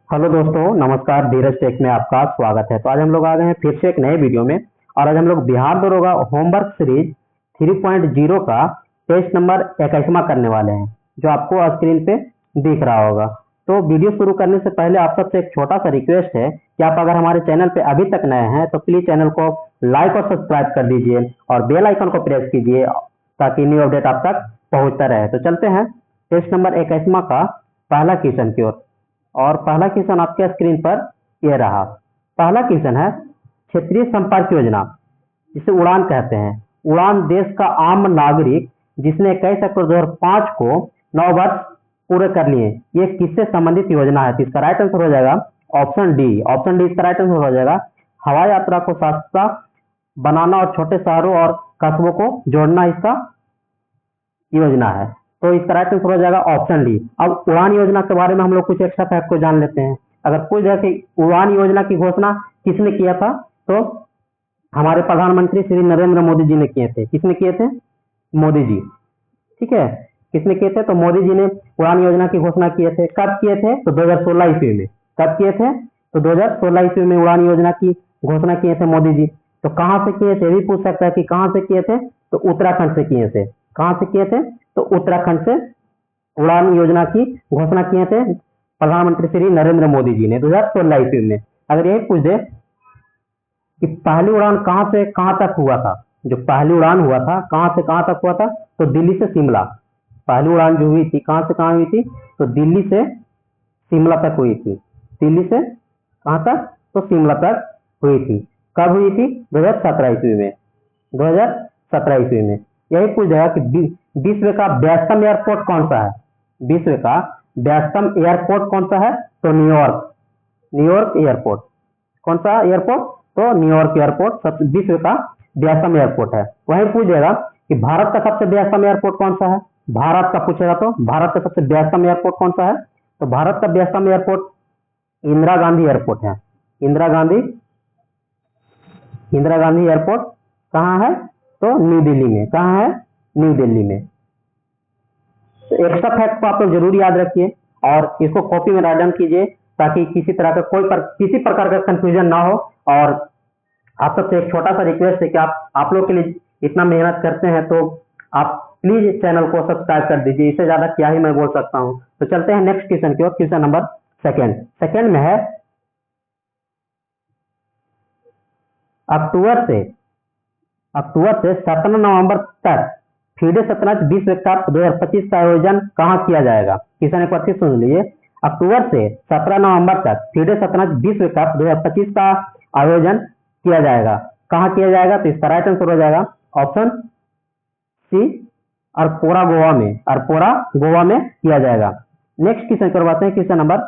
Hello दोस्तों, नमस्कार। धीरज take में आपका स्वागत है। तो आज हम लोग आ गए हैं फिर से एक नए वीडियो में। और आज हम लोग बिहार दरोगा होमवर्क सीरीज 3.0 का टेस्ट नंबर 21वां करने वाले हैं, जो आपको स्क्रीन पे दिख रहा होगा। तो वीडियो शुरू करने से पहले आप सबसे एक छोटा सा रिक्वेस्ट है कि आप अगर हमारे चैनल पे अभी तक नए हैं तो प्लीज चैनल को लाइक और सब्सक्राइब कर दीजिए और बेल आइकन को प्रेस कीजिए ताकि न्यू अपडेट आप तक पहुंचता रहे। तो चलते हैं टेस्ट नंबर 21वां का पहला क्वेश्चन की ओर। और पहला क्वेश्चन आपके स्क्रीन पर ये रहा। पहला क्वेश्चन है, क्षेत्रीय संपर्क योजना जिसे उड़ान कहते हैं। उड़ान देश का आम नागरिक जिसने 21 अक्टूबर 2005 को 9 वर्ष पूरे कर लिए, ये किससे संबंधित योजना है? तो इसका राइट आंसर हो जाएगा ऑप्शन डी। ऑप्शन डी इसका राइट आंसर हो जाएगा। हवाई यात्रा को सस्ता बनाना और छोटे शहरों और कस्बों को जोड़ना इसका योजना है। तो इसका राइट आंसर हो जाएगा ऑप्शन डी। अब उड़ान योजना के बारे में हम लोग कुछ एक्स्ट्रा फैक्ट को जान लेते हैं। अगर पूछ जाए कि उड़ान योजना की घोषणा किसने किया था, तो हमारे प्रधानमंत्री श्री नरेंद्र मोदी जी ने किए थे। किसने किए थे? मोदी जी। ठीक है, किसने किए थे? तो मोदी जी ने उड़ान योजना की घोषणा किए थे। कब किए थे? तो 2016 ईस्वी में। कब किए थे? तो 2016 ईस्वी में उड़ान योजना की घोषणा किए थे मोदी जी। तो कहाँ से किए थे, भी पूछ सकता है कि कहाँ से किए थे। तो उत्तराखंड से किए थे। कहाँ से किए थे? तो उत्तराखंड से उड़ान योजना की घोषणा किए थे प्रधानमंत्री श्री नरेंद्र मोदी जी ने 2016 ईस्वी में। अगर यही पूछ दे कि पहली उड़ान कहाँ से कहाँ तक हुआ था, जो पहली उड़ान हुआ था कहाँ से कहाँ तक हुआ था, तो दिल्ली से शिमला। पहली उड़ान जो हुई थी कहाँ से कहाँ हुई थी, तो दिल्ली से शिमला तक हुई थी। दिल्ली से कहाँ तक? तो शिमला तक हुई थी। कब हुई थी? 2017 ईस्वी में। 2017 ईस्वी में। यही पूछ जाएगा कि विश्व का व्यस्तम एयरपोर्ट कौन सा है? विश्व का व्यस्तम एयरपोर्ट कौन सा है? तो न्यूयॉर्क। New York airport. कौन सा एयरपोर्ट? तो न्यूयॉर्क एयरपोर्ट विश्व का व्यस्तम एयरपोर्ट है। वही पूछेगा कि भारत का सबसे व्यस्तम एयरपोर्ट कौन सा है? भारत का पूछेगा तो भारत का सबसे व्यस्तम एयरपोर्ट कौन सा है? तो भारत का व्यस्तम एयरपोर्ट इंदिरा गांधी एयरपोर्ट है। इंदिरा गांधी एयरपोर्ट कहाँ है? तो न्यू दिल्ली में। कहाँ है? न्यू दिल्ली में। तो एक्स्ट्रा फैक्ट को आप लोग जरूर याद रखिए और इसको कॉपी में राइट डाउन कीजिए ताकि किसी तरह का किसी प्रकार का कंफ्यूजन ना हो। और आप सबसे एक छोटा सा रिक्वेस्ट है कि आप लोग के लिए इतना मेहनत करते हैं तो आप प्लीज चैनल को सब्सक्राइब कर दीजिए। इससे ज्यादा क्या ही मैं बोल सकता हूँ। तो चलते हैं नेक्स्ट क्वेश्चन की ओर। क्वेश्चन नंबर सेकंड में है, अक्टूबर से 17 नवंबर तक फीडे शतरंज विश्व कप 2025 का आयोजन कहाँ किया जाएगा? किसान एक बार फिर सुन लीजिए। अक्टूबर से 17 नवंबर तक फीडे शतरंज विश्व कप 2025 का आयोजन किया जाएगा। कहाँ किया जाएगा? तो इसका राइट आंसर हो जाएगा ऑप्शन सी, अरपोरा गोवा में। अरपोरा गोवा में किया जाएगा। नेक्स्ट क्वेश्चन करवाते हैं, क्वेश्चन नंबर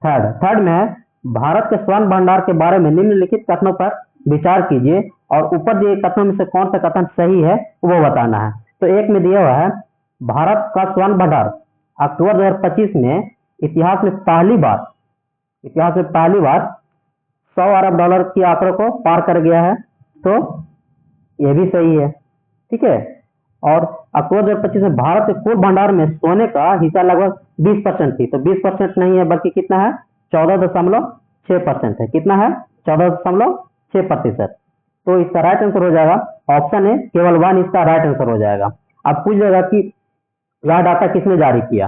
थर्ड में है, भारत के स्वर्ण भंडार के बारे में निम्नलिखित कथनों पर विचार कीजिए और ऊपर दिए कथनों में से कौन सा कथन सही है वो बताना है। तो एक में दिया हुआ है, भारत का स्वर्ण भंडार अक्टूबर 2025 में इतिहास में पहली बार 100 अरब डॉलर की आंकड़े को पार कर गया है। तो यह भी सही है। ठीक है। और अक्टूबर 2025 में भारत के कुल भंडार में सोने का हिस्सा लगभग 20% थी। तो 20% नहीं है बल्कि कितना है? 14.6% है। कितना है? 14.6%। तो इसका राइट आंसर हो जाएगा ऑप्शन है, केवल 1 इसका राइट आंसर हो जाएगा। अब पूछ जाएगा कि यह डाटा किसने जारी किया?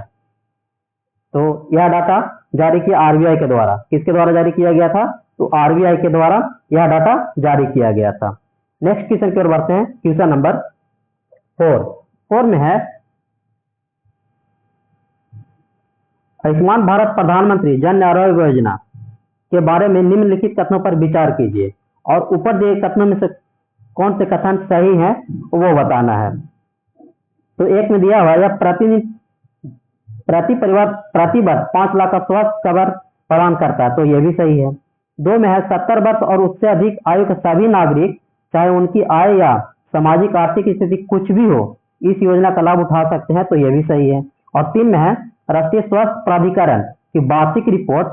तो यह डाटा जारी किया आरबीआई के द्वारा। किसके द्वारा जारी किया गया था? तो आरबीआई के द्वारा यह डाटा जारी किया गया था। नेक्स्ट क्वेश्चन की ओर बढ़ते हैं। क्वेश्चन नंबर 4 में है, आयुष्मान भारत प्रधानमंत्री जन आरोग्य योजना के बारे में निम्नलिखित कथनों पर विचार कीजिए और ऊपर दिए कथनों में से कौन से कथन सही हैं वो बताना है। तो एक में दिया हुआ है, प्रति परिवार प्रति वर्ष 5 लाख का स्वास्थ्य कवर प्रदान करता है। तो यह भी सही है। 2 में है, 70 वर्ष और उससे अधिक आयु के सभी नागरिक चाहे उनकी आय या सामाजिक आर्थिक स्थिति कुछ भी हो इस योजना का लाभ उठा सकते हैं। तो यह भी सही है। और 3 में है, राष्ट्रीय स्वास्थ्य प्राधिकरण की वार्षिक रिपोर्ट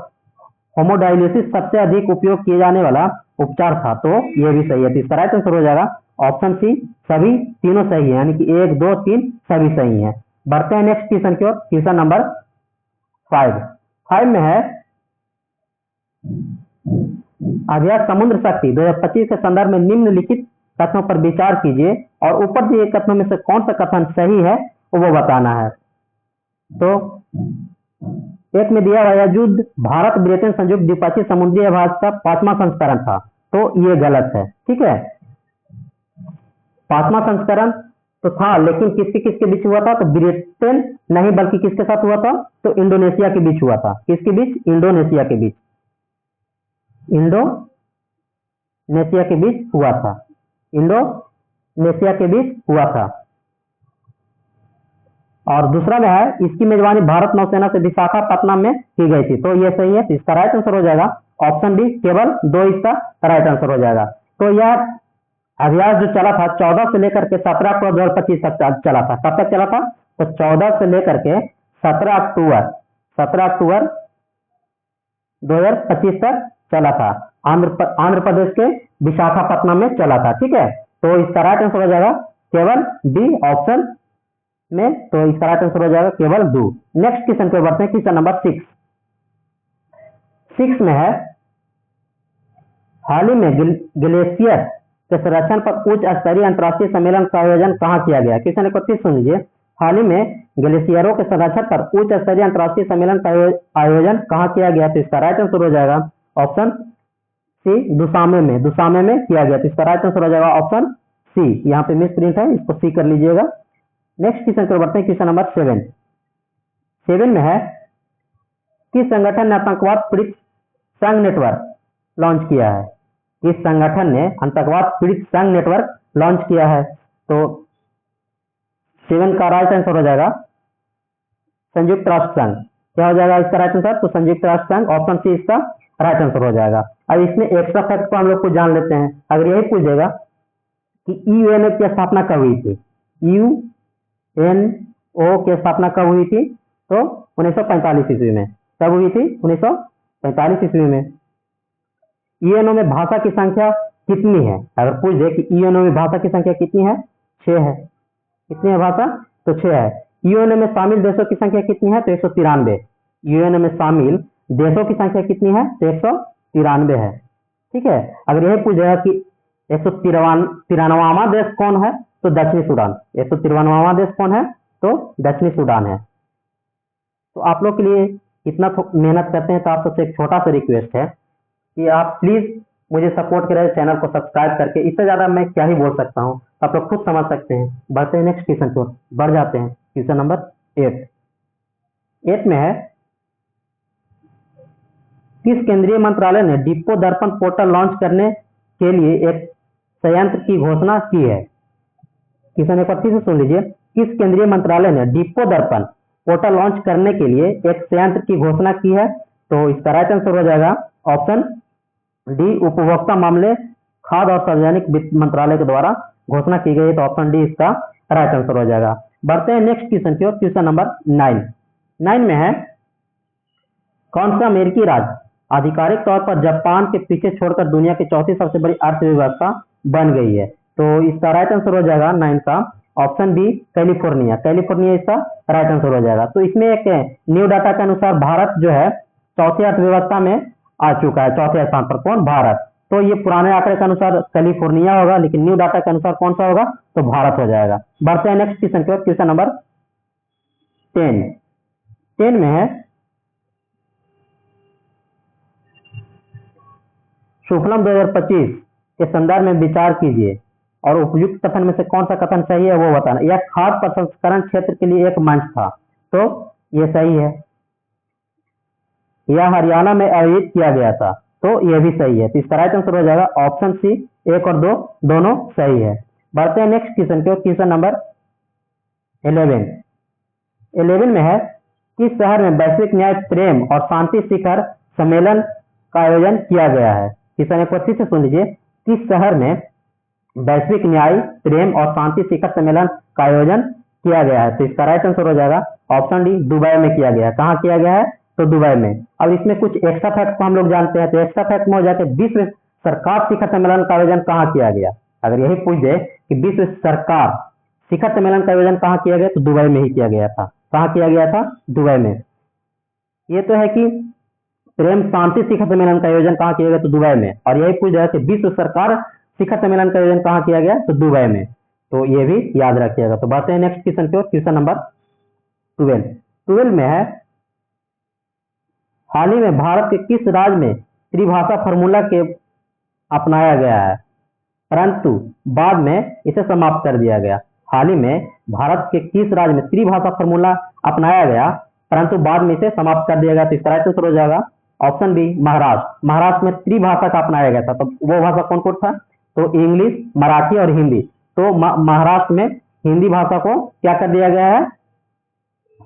होमोडायलिसिस सबसे अधिक उपयोग किए जाने वाला उपचार था। तो यह भी सही है। तो इसका राइट आंसर हो जाएगा ऑप्शन सी, सभी तीनों सही है, यानी कि 1, 2, 3 सभी सही है। बढ़ते हैं नेक्स्ट क्वेश्चन की ओर। क्वेश्चन नंबर 5 5 में है अभ्यास समुद्र शक्ति 2025 के संदर्भ में निम्नलिखित कथनों पर विचार कीजिए और ऊपर दिए कथनों में से कौन सा कथन सही है वो बताना है। तो एक में दिया हुआ युद्ध भारत ब्रिटेन संयुक्त द्विपक्षीय समुद्री आवाज का 5वां संस्करण था, तो ये गलत है। ठीक है, 5वां संस्करण तो था, लेकिन किसके किसके बीच हुआ था? तो ब्रिटेन नहीं बल्कि किसके साथ हुआ था? तो इंडोनेशिया के बीच हुआ था। किसके बीच? इंडोनेशिया के बीच, इंडोनेशिया के बीच हुआ था, इंडोनेशिया के बीच हुआ था। और दूसरा में है इसकी मेजबानी भारत नौसेना से विशाखापट्टनम में की गई थी, तो ये सही है। तो इसका राइट आंसर हो जाएगा ऑप्शन बी, केवल 2 इसका राइट आंसर हो जाएगा। तो यह अभ्यास जो चला था 14 से लेकर के 17 अक्टूबर 2025 तक चला था। कब तक चला था? तो 14 से लेकर के 17 अक्टूबर 2025 तक चला था। आंध्र प्रदेश के विशाखापट्टनम में चला था। ठीक है, तो इसका राइट आंसर हो जाएगा केवल बी ऑप्शन में, तो इसका राइट आंसर हो जाएगा केवल 2। नेक्स्ट क्वेश्चन पे बढ़ते हैं, क्वेश्चन नंबर 6 में है हाल ही में ग्लेशियर के संरक्षण पर उच्च स्तरीय अंतर्राष्ट्रीय सम्मेलन का आयोजन कहाँ किया गया? क्वेश्चन 31 सुन लीजिए। हाल ही में ग्लेशियरों के संरक्षण पर उच्च स्तरीय अंतर्राष्ट्रीय सम्मेलन का आयोजन कहाँ किया गया? तो इसका राइट आंसर हो जाएगा ऑप्शन सी, दुसामे में किया गया। तो इसका राइट आंसर हो जाएगा ऑप्शन सी। यहाँ पे मिस प्रिंट है, इसको सी कर लीजिएगा। नेक्स्ट क्वेश्चन पर बढ़ते हैं, क्वेश्चन नंबर 7 में है किस संगठन ने आतंकवाद पीड़ित संघ नेटवर्क लॉन्च किया है? किस संगठन ने आतंकवाद पीड़ित संघ नेटवर्क लॉन्च किया है? तो 7 का राइट आंसर हो जाएगा संयुक्त राष्ट्र संघ। क्या हो जाएगा इसका राइट आंसर? तो संयुक्त राष्ट्र संघ, ऑप्शन सी इसका राइट आंसर हो जाएगा। अब इसमें एक्स्ट्रा फैक्ट को हम लोग को जान लेते हैं। अगर यही पूछेगा कि यूएनओ की स्थापना कब हुई थी, यूएनओ की स्थापना कब हुई थी? तो 1945 ईस्वी में। कब हुई थी? 1945 ईस्वी में। यूएनओ में भाषा की संख्या कितनी है? अगर पूछ दे कि यूएनओ में भाषा की संख्या कितनी है? 6 है। कितनी है भाषा? तो 6 है। यूएनओ में शामिल देशों की संख्या कितनी है? तो 193। यूएनओ में शामिल देशों की संख्या कितनी है? तो 193 है। ठीक है, अगर यही पूछेगा कि 193वां देश कौन है? तो दक्षिणी सूडान। 193वां देश कौन है? तो दक्षिणी सूडान है। तो आप लोग के लिए इतना मेहनत करते हैं, तो आप सबसे एक छोटा सा रिक्वेस्ट है कि आप प्लीज मुझे सपोर्ट करें, चैनल को सब्सक्राइब करके। इससे ज्यादा मैं क्या ही बोल सकता हूँ, आप लोग खुद समझ सकते हैं। बढ़ते हैं नेक्स्ट क्वेश्चन पर, बढ़ जाते हैं क्वेश्चन नंबर 8 में है किस केंद्रीय मंत्रालय ने डिपो दर्पण पोर्टल लॉन्च करने के लिए एक संयंत्र की घोषणा की है? क्वेश्चन एक बार फिर से सुन लीजिए। किस केंद्रीय मंत्रालय ने डिपो दर्पण पोर्टल लॉन्च करने के लिए एक संयंत्र की घोषणा की है? तो इसका राइट आंसर हो जाएगा ऑप्शन डी, उपभोक्ता मामले खाद्य और सार्वजनिक वित्त मंत्रालय के द्वारा घोषणा की गई है। तो ऑप्शन डी इसका राइट आंसर हो जाएगा। बढ़ते हैं नेक्स्ट क्वेश्चन की ओर, क्वेश्चन नंबर 9 में है कौन सा अमेरिकी राज्य आधिकारिक तौर पर जापान के पीछे छोड़कर दुनिया की चौथी सबसे बड़ी अर्थव्यवस्था बन गई है? तो इसका राइट आंसर हो जाएगा 9 का ऑप्शन बी, कैलिफोर्निया इसका राइट आंसर हो जाएगा। तो इसमें एक न्यू डाटा के अनुसार भारत जो है चौथी अर्थव्यवस्था में आ चुका है, चौथे स्थान पर। कौन? भारत। तो ये पुराने आंकड़े के अनुसार कैलिफोर्निया होगा, लेकिन न्यू डाटा के अनुसार कौन सा होगा? तो भारत हो जाएगा। बढ़ते हैं नेक्स्ट क्वेश्चन की, क्वेश्चन नंबर 10 में है शुक्लम 2025 के संदर्भ में विचार कीजिए और उपयुक्त कथन में से कौन सा कथन सही है वो बताना। यह खाद्य प्रसंस्करण क्षेत्र के लिए एक मंच था, तो ये सही है। यह हरियाणा में आयोजित किया गया था, तो यह भी सही है। तो इसका राइट आंसर हो जाएगा ऑप्शन सी, 1 और 2 दोनों सही है। बढ़ते हैं नेक्स्ट क्वेश्चन के, क्वेश्चन नंबर 11 में है किस शहर में वैश्विक न्याय प्रेम और शांति शिखर सम्मेलन का आयोजन किया गया है? क्वेश्चन एक बार फिर से सुन लीजिए। किस शहर में वैश्विक न्याय प्रेम और शांति शिखर सम्मेलन का आयोजन किया गया है? तो इसका राइट आंसर हो जाएगा ऑप्शन डी, दुबई में किया गया है। कहाँ किया गया है? तो दुबई में। अब इसमें कुछ एक्स्ट्रा फैक्ट को हम लोग जानते हैं, तो एक्स्ट्रा फैक्ट में हो जाते विश्व सरकार शिखर सम्मेलन का आयोजन कहाँ किया गया? अगर यही पूछ दे कि विश्व सरकार शिखर सम्मेलन का आयोजन कहाँ किया गया, तो दुबई में ही किया गया था। कहाँ किया गया था? दुबई में। ये तो है कि प्रेम शांति शिखर सम्मेलन का आयोजन कहाँ किया गया, तो दुबई में। और यही पूछ रहा है कि विश्व सरकार शिखर सम्मेलन का आयोजन कहाँ किया गया, तो दुबई में। तो ये भी याद रखिएगा। तो बढ़ते हैं नेक्स्ट क्वेश्चन की ओर। क्वेश्चन नंबर 12 में है, हाल ही में भारत के किस राज्य में त्रिभाषा फार्मूला के अपनाया गया है, परंतु बाद में इसे समाप्त कर दिया गया। हाल ही में भारत के किस राज्य में त्रिभाषा फार्मूला अपनाया गया, परंतु बाद में इसे समाप्त कर दिया गया। तो इसका राइट आंसर हो जाएगा ऑप्शन बी, महाराष्ट्र। महाराष्ट्र में त्रिभाषा का अपनाया गया था। तो वो भाषा कौन कौन था, तो इंग्लिश, मराठी और हिंदी। तो महाराष्ट्र में हिंदी भाषा को क्या कर दिया गया है,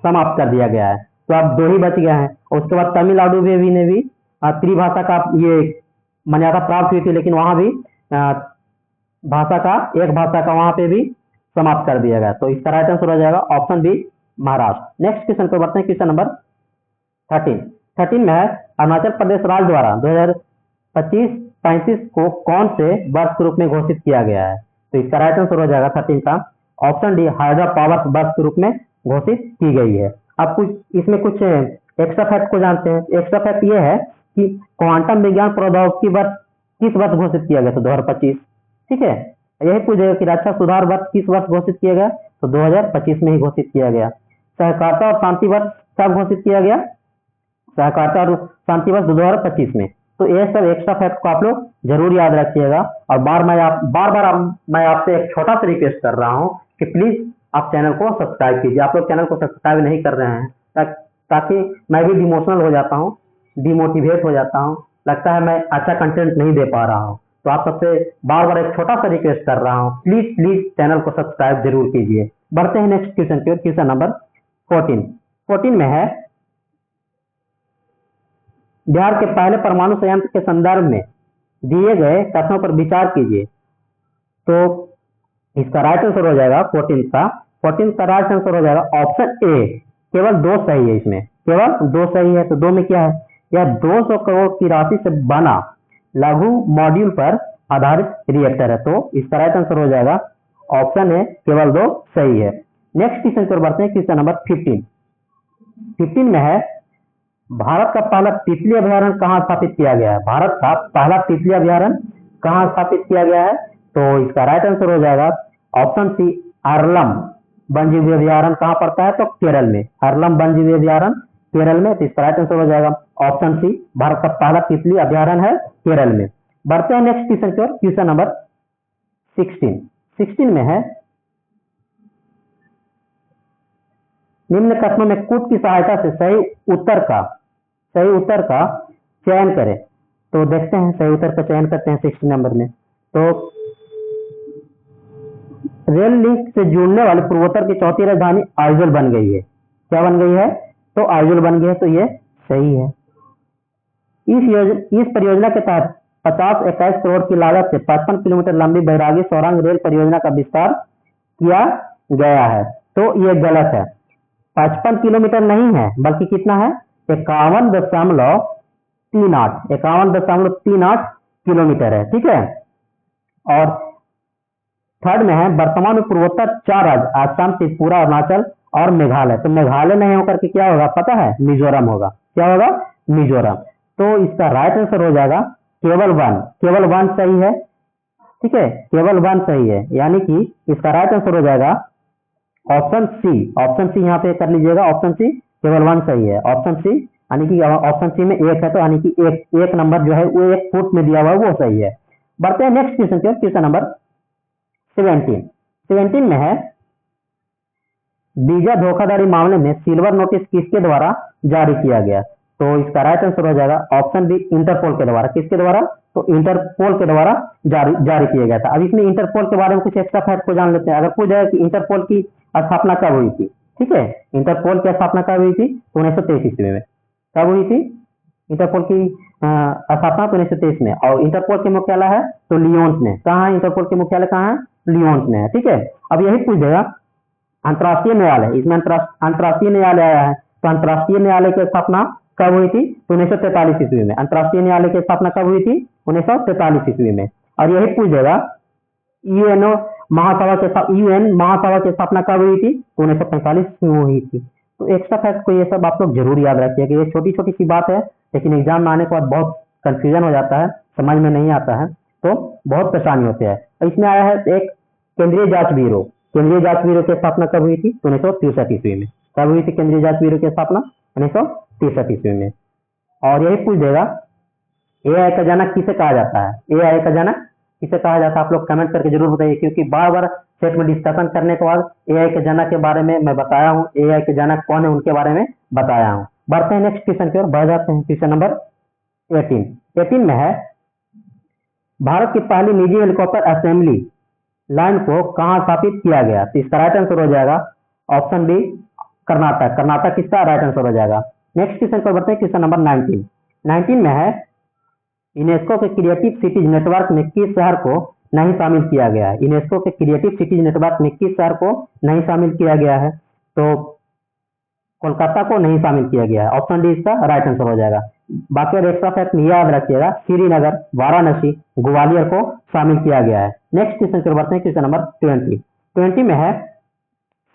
समाप्त कर दिया गया है। तो अब दो ही बच गए हैं। उसके बाद तमिलनाडु में भी ने भी त्रिभाषा का ये मान्यता प्राप्त हुई थी, लेकिन वहां भी भाषा का, एक भाषा का वहां पे भी समाप्त कर दिया गया। तो इसका राइट आंसर हो जाएगा option B, Maharashtra. Next question पे बढ़ते हैं। क्वेश्चन नंबर 13 में है, अरुणाचल प्रदेश राज्य द्वारा 2025-35 को कौन से वर्ष के रूप में घोषित किया गया है। तो इसका राइट आंसर हो जाएगा 13 का ऑप्शन डी, हाइड्रा पावर वर्ष के रूप में घोषित की गई है। अब कुछ इसमें कुछ एक्स्ट्रा फैक्ट को जानते हैं। एक्स्ट्रा फैक्ट ये है कि क्वांटम विज्ञान प्रौद्योगिकी वर्ष किस वर्ष घोषित किया गया, तो 2025। ठीक है, यही पूछेगा कि रक्षा सुधार वर्ष किस वर्ष घोषित किया गया, तो 2025 में ही घोषित किया गया। सहकारिता और शांति वर्ष कब घोषित किया गया, सहकारिता और शांति वर्ष 2025 में। तो ये सब एक्स्ट्रा फैक्ट को आप लोग जरूर याद रखिएगा। और बार बार मैं आपसे एक छोटा सा रिक्वेस्ट कर रहा हूँ कि प्लीज आप चैनल को सब्सक्राइब कीजिए। आप लोग चैनल को सब्सक्राइब नहीं कर रहे हैं, ताकि मैं भी डिमोशनल हो जाता हूँ, डिमोटिवेट हो जाता हूँ, लगता है मैं अच्छा कंटेंट नहीं दे पा रहा हूँ। तो आप सबसे बार बार एक छोटा सा रिक्वेस्ट कर रहा हूँ, प्लीज चैनल को सब्सक्राइब जरूर कीजिए। बढ़ते हैं नेक्स्ट क्वेश्चन की ओर। क्वेश्चन नंबर 14 में है, बिहार के पहले परमाणु संयंत्र के संदर्भ में दिए गए कथनों पर विचार कीजिए। तो इसका राइट आंसर हो जाएगा 14 का राइट आंसर हो जाएगा ऑप्शन ए। केवल 2 सही है, इसमें केवल 2 सही है। तो 2 में क्या है, यह 200 करोड़ की राशि से बना लघु मॉड्यूल पर आधारित रिएक्टर है। तो इसका राइट आंसर हो जाएगा ऑप्शन ए, केवल 2 सही है। नेक्स्ट क्वेश्चन पर बढ़ते हैं। क्वेश्चन नंबर 15 में है, भारत का पहला तितली अभयारण्य कहाँ स्थापित किया गया है। भारत का पहला तितली अभयारण्य कहाँ स्थापित किया गया है, तो इसका राइट आंसर हो जाएगा ऑप्शन सी, अरलम वन्यजीव अभयारण्य। कहाँ पड़ता है, तो केरल में। अरलम वन्यजीव अभयारण्य केरल में। तो इसका राइट आंसर हो जाएगा ऑप्शन सी, भारत का पहला तितली अभयारण्य है केरल में। बढ़ते हैं नेक्स्ट क्वेश्चन की ओर। क्वेश्चन नंबर 16 में है, निम्न कथनों में कूट की सहायता से सही उत्तर का चयन करें। तो देखते हैं, सही उत्तर का चयन करते हैं 16 नंबर में। तो रेल लिंक से जुड़ने वाली पूर्वोत्तर की चौथी राजधानी आइजोल बन गई है। क्या बन गई है, तो आइजोल बन गई है। तो ये सही है। इस परियोजना के तहत 50-21 करोड़ की लागत से 55 किलोमीटर लंबी बैरागी सौरंग रेल परियोजना का विस्तार किया गया है। तो ये गलत है। 55 किलोमीटर नहीं है, बल्कि कितना है, 51.38 किलोमीटर है। ठीक है। और थर्ड में है, वर्तमान में पूर्वोत्तर 4 राज्य आसाम, त्रिपुरा, अरुणाचल और मेघालय। तो मेघालय नहीं होकर के क्या होगा, पता है, मिजोरम होगा। क्या होगा, मिजोरम। तो इसका राइट आंसर हो जाएगा केवल 1 सही है। ठीक है, केवल 1 सही है, यानी कि इसका राइट आंसर हो जाएगा ऑप्शन सी यहाँ पे कर लीजिएगा। ऑप्शन सी, केवल 1 सही है। ऑप्शन सी, यानी कि ऑप्शन सी में 1 है, तो यानी कि एक नंबर जो है वो 1 फुट में दिया हुआ है, वो सही है। बढ़ते हैं नेक्स्ट क्वेश्चन की। क्वेश्चन नंबर 17 में है, वीजा धोखाधड़ी मामले में सिल्वर नोटिस किसके द्वारा जारी किया गया। तो इसका राइट आंसर हो जाएगा ऑप्शन बी, इंटरपोल के द्वारा। किसके द्वारा, तो इंटरपोल के द्वारा जारी किया गया था। अब इसमें इंटरपोल के बारे में कुछ एक्स्ट्रा फैक्ट को जान लेते हैं। अगर पूछ जाए कि इंटरपोल की स्थापना कब हुई थी, ठीक है, इंटरपोल की स्थापना कब हुई थी, 1923 ईस्वी में। कब हुई थी इंटरपोल की स्थापना, 1923 में। और इंटरपोल के मुख्यालय है तो लियोन्स में। कहाँ है इंटरपोल के मुख्यालय, कहाँ है, लियोन्स में है। ठीक है। अब यही पूछ देगा अंतर्राष्ट्रीय न्यायालय, इसमें अंतर्राष्ट्रीय न्यायालय आया है, तो अंतर्राष्ट्रीय न्यायालय की स्थापना कब हुई थी, तो 1943 ईस्वी में। अंतर्राष्ट्रीय न्यायालय की स्थापना कब हुई थी, 1943 ईस्वी में। और यही पूछ देगा यूएन महासभा की स्थापना कब हुई थी, तो 1945 में हुई थी। तो एक्स्ट्रा फैक्ट को ये सब आप लोग जरूर याद रखिए कि ये छोटी छोटी सी बात है, लेकिन एग्जाम में आने के बाद बहुत कंफ्यूजन हो जाता है, समझ में नहीं आता है, तो बहुत परेशानी होती है। इसमें आया है एक केंद्रीय जांच ब्यूरो। केंद्रीय जांच ब्यूरो की स्थापना कब हुई थी? 1963 ईस्वी में। कब हुई थी केंद्रीय जांच ब्यूरो की स्थापना? 1963 ईस्वी में। और यही पूछ देगा एआई का जनक किसे कहा जाता है? एआई का जनक किसे कहा जाता है? आप लोग कमेंट करके जरूर बताइए, क्योंकि बार बार सेट में डिस्कशन करने के बाद एआई के जनक के बारे में मैं बताया हूँ, एआई के जनक कौन है उनके बारे में बताया हूँ। बढ़ते हैं नेक्स्ट क्वेश्चन की ओर, बढ़ जाते हैं क्वेश्चन नंबर 18 में है भारत की पहली निजी हेलीकॉप्टर असेंबली लाइन को कहां स्थापित किया गया? तो इसका राइट आंसर हो जाएगा ऑप्शन बी, कर्नाटक। कर्नाटक इसका राइट आंसर हो जाएगा। नेक्स्ट क्वेश्चन पर बढ़ते हैं, क्वेश्चन नंबर 19 में है यूनेस्को के क्रिएटिव सिटीज नेटवर्क में किस शहर को नहीं शामिल किया गया है? यूनेस्को के क्रिएटिव सिटीज नेटवर्क में किस शहर को नहीं शामिल किया गया है? तो कोलकाता को नहीं शामिल किया गया है। ऑप्शन डी इसका राइट आंसर हो जाएगा। बाकी और एक्स्ट्रा फैक्ट याद रखिएगा, श्रीनगर, वाराणसी, ग्वालियर को शामिल किया गया है। नेक्स्ट क्वेश्चन पर बढ़ते हैं, क्वेश्चन नंबर 20 में है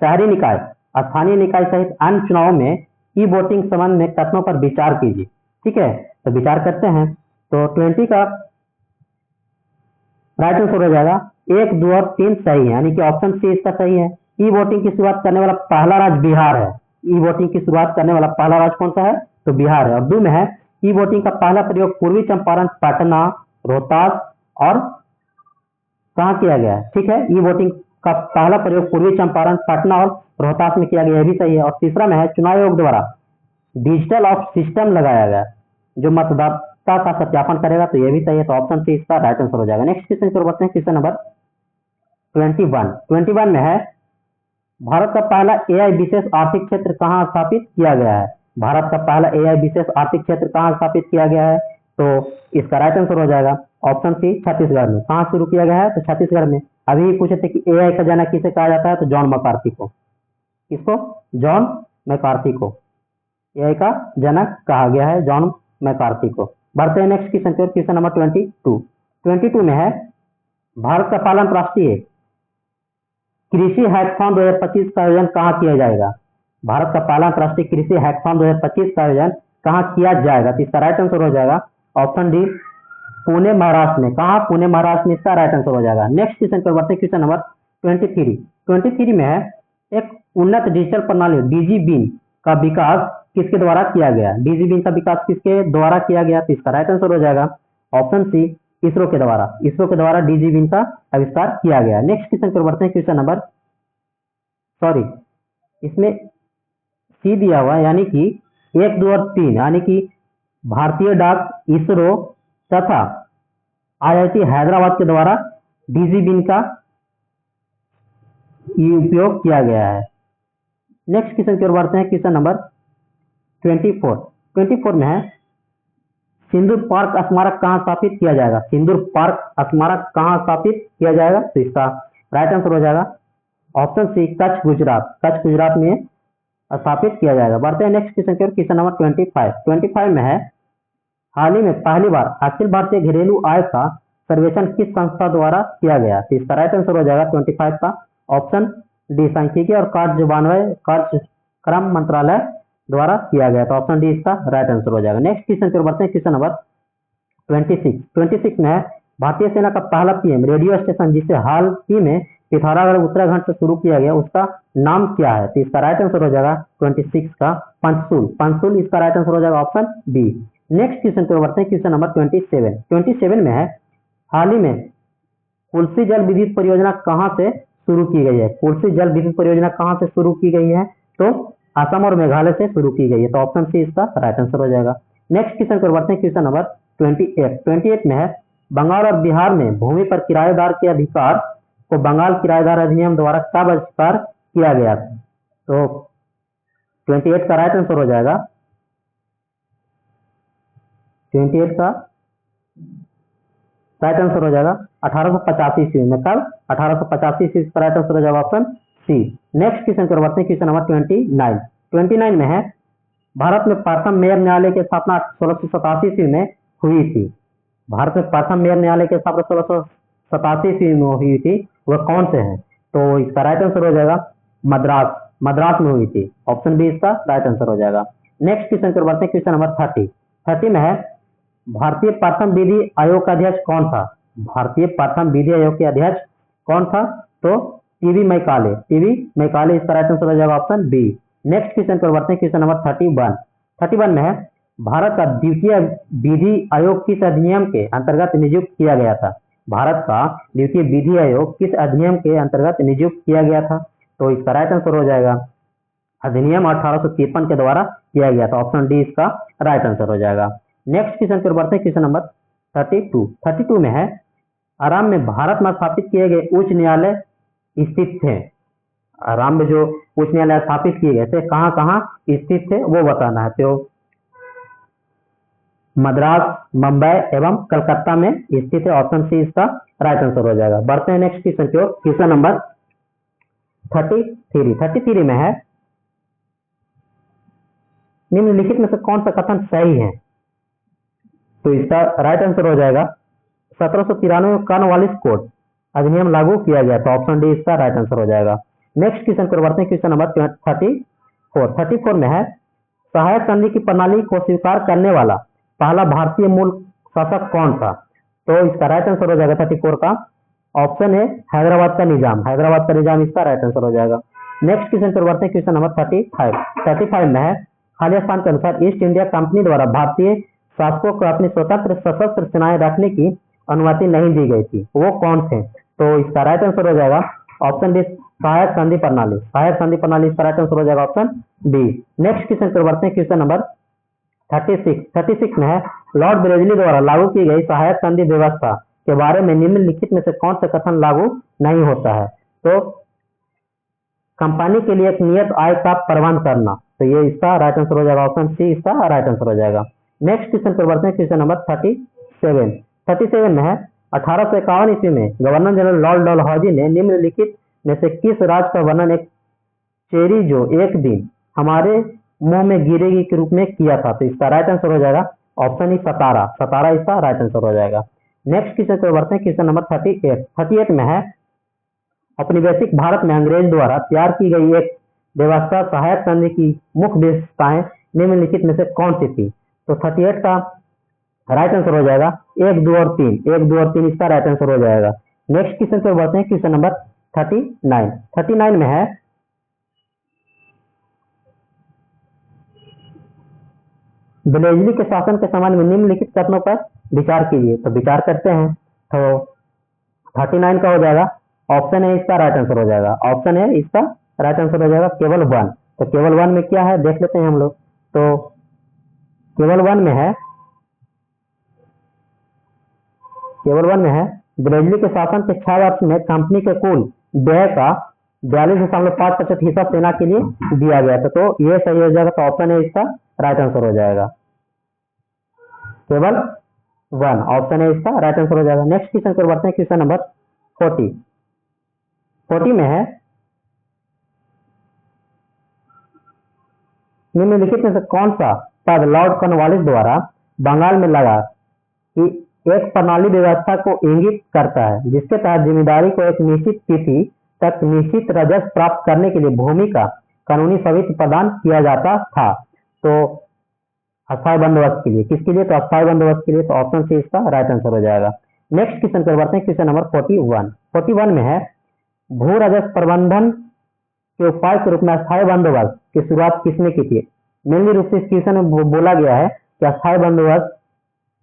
शहरी निकाय, स्थानीय निकाय सहित अन्य चुनावों में ई वोटिंग संबंध में कथनों पर विचार कीजिए। ठीक है, तो विचार करते हैं। तो 20 का राइट आंसर हो जाएगा 1, 2 और 3 सही है, यानी कि ऑप्शन सी इसका सही है। ई वोटिंग की शुरुआत करने वाला पहला राज्य बिहार है। ई वोटिंग की शुरुआत करने वाला पहला राज्य कौन सा है? तो बिहार है। और 2 में है ई वोटिंग का पहला प्रयोग पूर्वी चंपारण, पटना, रोहतास और कहाँ किया गया है? ठीक है, ई वोटिंग का पहला प्रयोग पूर्वी चंपारण, पटना और रोहतास में किया गया, यह भी सही है। और तीसरा में है चुनाव आयोग द्वारा डिजिटल ऑफ सिस्टम लगाया गया जो मतदाता का सत्यापन करेगा, तो यह भी सही है। तो ऑप्शन सी इसका राइट आंसर हो जाएगा। नेक्स्ट क्वेश्चन पर बढ़ते हैं, क्वेश्चन नंबर 21 में है भारत का पहला एआई विशेष आर्थिक क्षेत्र कहाँ स्थापित किया गया है? भारत का पहला एआई विशेष आर्थिक क्षेत्र कहाँ स्थापित किया गया है? तो इसका राइट आंसर हो जाएगा ऑप्शन सी, छत्तीसगढ़ में। कहाँ शुरू किया गया है? तो छत्तीसगढ़ में। अभी पूछे थे कि एआई का जनक किसे कहा जाता है? तो जॉन मैकार्थी को। किसको? जॉन मैकार्थी को एआई का जनक कहा गया है, जॉन मैकार्थी को। बढ़ते हैं नेक्स्ट क्वेश्चन पर, क्वेश्चन नंबर 22 में है भारत का पहला अंतर्राष्ट्रीय कृषि हैकाथॉन 2025 का आयोजन कहाँ किया जाएगा? भारत का पहला अंतर्राष्ट्रीय कृषि हैकाथॉन 2025 का आयोजन कहाँ किया जाएगा? तो इसका राइट आंसर हो जाएगा ऑप्शन डी, पुणे, महाराष्ट्र में। कहाँ? पुणे, महाराष्ट्र में इसका राइट आंसर हो जाएगा। नेक्स्ट क्वेश्चन पर बढ़ते हैं, क्वेश्चन नंबर 23 में है एक उन्नत डिजिटल प्रणाली डीजीबीन का विकास किसके द्वारा किया गया? डीजीबीन का विकास किसके द्वारा किया गया? तो इसका राइट आंसर हो जाएगा ऑप्शन सी, इसरो के द्वारा। इसरो के द्वारा डीजीबीन का आविष्कार किया गया। नेक्स्ट क्वेश्चन पर बढ़ते हैं, क्वेश्चन नंबर इसमें सी दिया हुआ, यानी कि 1, 2 और 3, यानी कि भारतीय डाक, इसरो तथा आईआईटी हैदराबाद के द्वारा डीजीबीन का उपयोग किया गया है। नेक्स्ट क्वेश्चन की ओर बढ़ते हैं, क्वेश्चन नंबर 24 में है सिंदूर पार्क स्मारक कहाँ स्थापित किया जाएगा? सिंदूर पार्क स्मारक कहाँ स्थापित किया जाएगा? तो इसका राइट आंसर हो जाएगा ऑप्शन सी, कच्छ, गुजरात। कच्छ, गुजरात में स्थापित किया जाएगा। बढ़ते हैं नेक्स्ट क्वेश्चन की ओर, क्वेश्चन नंबर 25 में है हाल ही में पहली बार अखिल भारतीय घरेलू आय का सर्वेक्षण किस संस्था द्वारा किया गया? तो इसका राइट आंसर हो जाएगा 25 का ऑप्शन डी, सांख्यिकी और कार्यक्रम मंत्रालय द्वारा किया गया। तो ऑप्शन डी इसका राइट आंसर हो जाएगा। नेक्स्ट क्वेश्चन पर बढ़ते हैं, क्वेश्चन नंबर 26 में है भारतीय सेना का पहला पीएम रेडियो स्टेशन जिसे हाल ही में पिथौरागढ़ उत्तराखंड से शुरू किया गया, उसका नाम क्या है? तो इसका राइट आंसर हो जाएगा 26 का पंचसूल। पंचसूल इसका राइट आंसर हो जाएगा ऑप्शन बी। नेक्स्ट क्वेश्चन पर बढ़ते हैं, क्वेश्चन नंबर 27 में है हाल ही में कुल्सी जल विद्युत परियोजना कहाँ से शुरू की गई है? कुल्सी जल विद्युत परियोजना कहाँ से शुरू की गई है? तो असम और मेघालय से शुरू की गई है। तो ऑप्शन सी इसका राइट आंसर हो जाएगा। नेक्स्ट क्वेश्चन पर बढ़ते हैं, क्वेश्चन नंबर 28 में है बंगाल और बिहार में भूमि पर किराएदार के अधिकार को बंगाल किराएदार अधिनियम द्वारा कब आविष्कार किया गया? तो 28 का राइट आंसर हो जाएगा 28 का राइट आंसर हो जाएगा 1885 ईस्वी में। कब? 1885 ईस्वी का राइट आंसर हो जाएगा ऑप्शन सी। नेक्स्ट क्वेश्चन पर बढ़ते हैं, क्वेश्चन नंबर 29 में है भारत में प्रथम मेयर न्यायालय की स्थापना 1687 ईस्वी में हुई थी। भारत में प्रथम मेयर न्यायालय की स्थापना 1687 ईस्वी में हुई थी, वह कौन से हैं? तो इसका राइट आंसर हो जाएगा मद्रास। मद्रास में हुई थी। ऑप्शन बी इसका राइट आंसर हो जाएगा। नेक्स्ट क्वेश्चन पर बढ़ते हैं, क्वेश्चन नंबर 30 में है भारतीय प्रथम विधि आयोग का अध्यक्ष कौन था? भारतीय प्रथम विधि आयोग के अध्यक्ष कौन था? तो टीवी मैकाले इसका राइट आंसर हो जाएगा, ऑप्शन बी। नेक्स्ट क्वेश्चन पर बढ़ते हैं, क्वेश्चन नंबर 31 में है भारत का द्वितीय विधि आयोग किस अधिनियम के अंतर्गत नियुक्त किया गया था? भारत का द्वितीय विधि आयोग किस अधिनियम के अंतर्गत नियुक्त किया गया था? तो इसका राइट आंसर हो जाएगा अधिनियम 1853 के द्वारा किया गया था। ऑप्शन डी इसका राइट आंसर हो जाएगा। नेक्स्ट क्वेश्चन पर बढ़ते हैं, क्वेश्चन नंबर 32 में है आराम में भारत में स्थापित किए गए उच्च न्यायालय स्थित थे। आराम में जो उच्च न्यायालय स्थापित किए गए थे कहाँ कहाँ स्थित थे वो बताना है। तो मद्रास, मुंबई एवं कलकत्ता में स्थित है। ऑप्शन सी इसका राइट आंसर हो जाएगा। बढ़ते हैं नेक्स्ट क्वेश्चन की ओर। क्वेश्चन नंबर 33 में है निम्नलिखित में से कौन सा कथन सही है? तो इसका राइट आंसर हो जाएगा 1793 में कॉर्नवालिस कोड अधिनियम लागू किया गया था। ऑप्शन डी इसका राइट आंसर हो जाएगा। नेक्स्ट क्वेश्चन पर बढ़ते हैं, क्वेश्चन नंबर 34 में है सहायक संधि की प्रणाली को स्वीकार करने वाला पहला भारतीय मूल शासक कौन था? तो इसका राइट आंसर हो जाएगा 34 का ऑप्शन है हैदराबाद का निजाम इसका राइट आंसर हो जाएगा। नेक्स्ट क्वेश्चन पर बढ़ते हैं, क्वेश्चन नंबर 35 में है खालिस्तान के अनुसार ईस्ट इंडिया कंपनी द्वारा भारतीय शासकों को अपनी स्वतंत्र सशस्त्र सेनाएं रखने की अनुमति नहीं दी गई थी, वो कौन थे? तो इसका राइट आंसर हो जाएगा ऑप्शन डी सहायक संधि प्रणाली इसका राइट आंसर हो जाएगा, ऑप्शन बी। नेक्स्ट क्वेश्चन पर बढ़ते हैं, क्वेश्चन नंबर 36 में है लॉर्ड ब्लेजली द्वारा लागू की गई सहायक संधि व्यवस्था के बारे में निम्नलिखित में से कौन सा कथन लागू नहीं होता है? तो कंपनी के लिए एक नियत आय का प्रबंध करना, तो ये इसका राइट आंसर हो जाएगा, ऑप्शन सी इसका राइट आंसर हो जाएगा। नेक्स्ट क्वेश्चन पर बढ़ते हैं, क्वेश्चन नंबर 37 में है 1851 ईस्वी में गवर्नर जनरल लॉर्ड डलहौजी ने निम्नलिखित में से किस राज का वर्णन एक चेरी जो एक दिन हमारे मुंह में गिरेगी के रूप में किया था? तो इसका राइट आंसर हो जाएगा ऑप्शन ई सतारा इसका राइट आंसर हो जाएगा। नेक्स्ट क्वेश्चन पर बढ़ते हैं, क्वेश्चन नंबर 38 में है औपनिवेशिक भारत में अंग्रेज द्वारा तैयार की गई एक व्यवस्था सहायक संधि की मुख्य विशेषताएं निम्नलिखित में से कौन सी थी? तो 38 का राइट आंसर हो जाएगा 1, 2 और 3 इसका राइट आंसर हो जाएगा। नेक्स्ट क्वेश्चन पर बढ़ते हैं, क्वेश्चन नंबर 39 में है ब्लेजली के शासन के संबंध में निम्नलिखित कथनों पर विचार कीजिए। तो विचार करते हैं, तो 39 का हो जाएगा ऑप्शन है इसका राइट आंसर हो जाएगा, ऑप्शन है इसका राइट आंसर हो जाएगा केवल 1। तो केवल 1 में क्या है देख लेते हैं हम लोग। तो केवल 1 में है ब्लेजली के शासन के 6 वर्ष में कंपनी के कुल व्यय का 42.5% हिस्सा सेना के लिए दिया गया था। तो ये सही हो जाएगा, तो ऑप्शन है इसका राइट आंसर हो जाएगा, केवल 1 ऑप्शन है इसका राइट आंसर हो जाएगा। नेक्स्ट क्वेश्चन पर बढ़ते हैं, क्वेश्चन नंबर 40 में है निम्नलिखित में से कौन सा पद लॉर्ड कॉर्नवालिस द्वारा बंगाल में लगा कि एक प्रणाली व्यवस्था को इंगित करता है जिसके तहत जिम्मेदारी को एक निश्चित तिथि तक निश्चित राजस्व प्राप्त करने के लिए भूमि का कानूनी सवित्र प्रदान किया जाता था? तो अस्थायी बंदोबस्त के लिए, किसके लिए? तो अस्थायी बंदोबस्त के लिए, तो ऑप्शन सी इसका राइट आंसर हो जाएगा। नेक्स्ट क्वेश्चन पर बढ़ते हैं, क्वेश्चन नंबर 41 में है भू राजस्व प्रबंधन के उपाय के रूप में अस्थायी बंदोबस्त की शुरुआत किसने की थी? मेनली रूप से इस क्वेश्चन में बोला गया है कि अस्थायी बंदोबस्त